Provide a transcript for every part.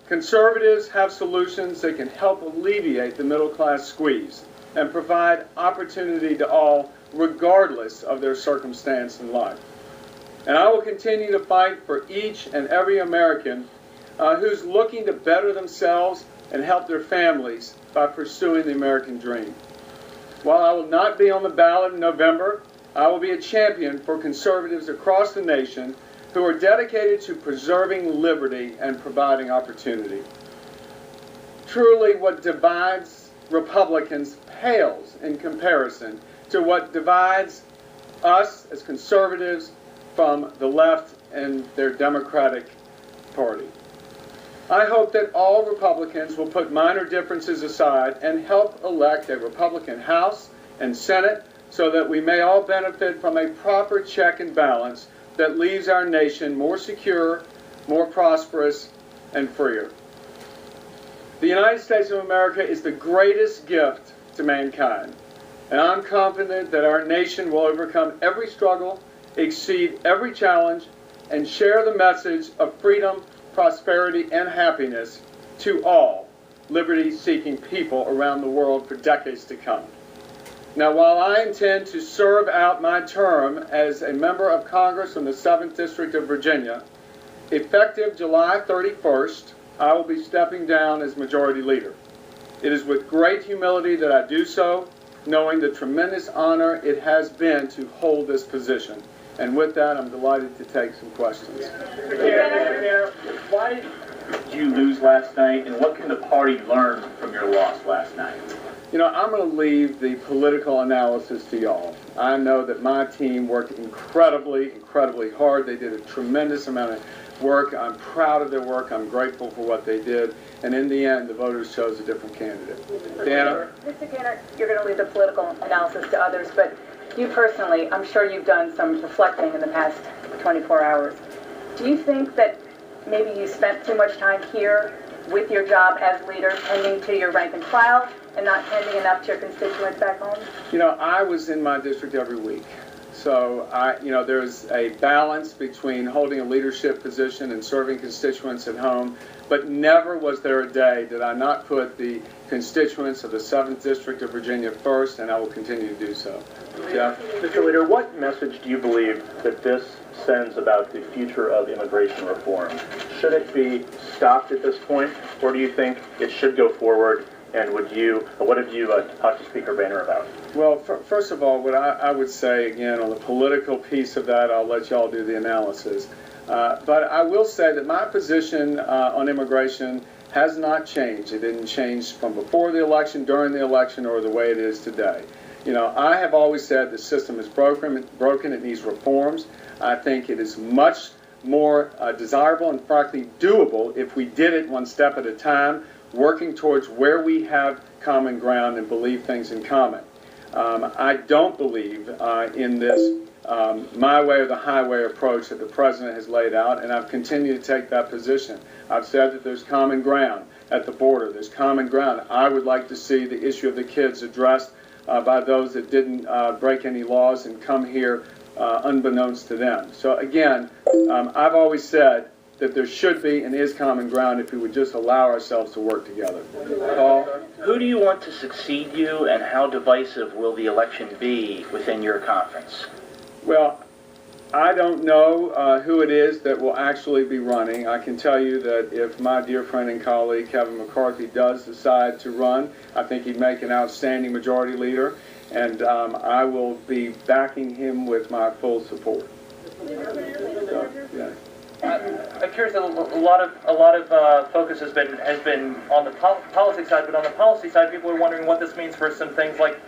Conservatives have solutions that can help alleviate the middle-class squeeze and provide opportunity to all, regardless of their circumstance in life. And I will continue to fight for each and every American who's looking to better themselves and help their families by pursuing the American dream. While I will not be on the ballot in November, I will be a champion for conservatives across the nation who are dedicated to preserving liberty and providing opportunity. Truly, what divides Republicans pales in comparison to what divides us as conservatives from the left and their Democratic Party. I hope that all Republicans will put minor differences aside and help elect a Republican House and Senate so that we may all benefit from a proper check and balance that leaves our nation more secure, more prosperous, and freer. The United States of America is the greatest gift to mankind, and I'm confident that our nation will overcome every struggle, exceed every challenge, and share the message of freedom, prosperity, and happiness to all liberty-seeking people around the world for decades to come. Now, while I intend to serve out my term as a member of Congress from the 7th District of Virginia, effective July 31st, I will be stepping down as Majority Leader. It is with great humility that I do so, knowing the tremendous honor it has been to hold this position. And with that, I'm delighted to take some questions. Why did you lose last night, and what can the party learn from your loss last night? You know, I'm going to leave the political analysis to y'all. I know that my team worked incredibly hard. They did a tremendous amount of work. I'm proud of their work. I'm grateful for what they did. And in the end, the voters chose a different candidate. Dana? Mr. Cantor, you're going to leave the political analysis to others, but you personally, I'm sure you've done some reflecting in the past 24 hours. Do you think that maybe you spent too much time here with your job as leader, tending to your rank and file, and not tending enough to your constituents back home? You know, I was in my district every week. So, there's a balance between holding a leadership position and serving constituents at home, but never was there a day that I not put the constituents of the 7th District of Virginia first, and I will continue to do so. Jeff? Mr. Leader, what message do you believe that this sends about the future of immigration reform? Should it be stopped at this point, or do you think it should go forward? And what have you talked to Speaker Boehner about? Well, first of all, what I would say, again, on the political piece of that, I'll let y'all do the analysis. But I will say that my position on immigration has not changed. It didn't change from before the election, during the election, or the way it is today. You know, I have always said the system is broken, it needs reforms. I think it is much more desirable and frankly doable if we did it one step at a time, working towards where we have common ground and believe things in common. I don't believe in this my way or the highway approach that the President has laid out, and I've continued to take that position. I've said that there's common ground at the border. There's common ground. I would like to see the issue of the kids addressed by those that didn't break any laws and come here unbeknownst to them. So again, I've always said that there should be and is common ground if we would just allow ourselves to work together. Paul? Who do you want to succeed you, and how divisive will the election be within your conference? Well, I don't know who it is that will actually be running. I can tell you that if my dear friend and colleague Kevin McCarthy does decide to run, I think he'd make an outstanding majority leader, and I will be backing him with my full support. So, yeah. I'm curious. A lot of focus has been on the policy side, but on the policy side, people are wondering what this means for some things like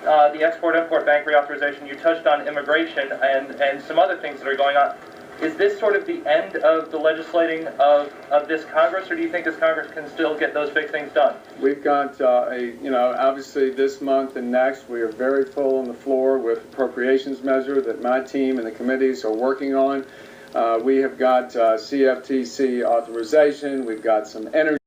the Export-Import Bank reauthorization. You touched on immigration and some other things that are going on. Is this sort of the end of the legislating of this Congress, or do you think this Congress can still get those big things done? We've got obviously this month and next we are very full on the floor with appropriations measure that my team and the committees are working on. We have got CFTC authorization. We've got some energy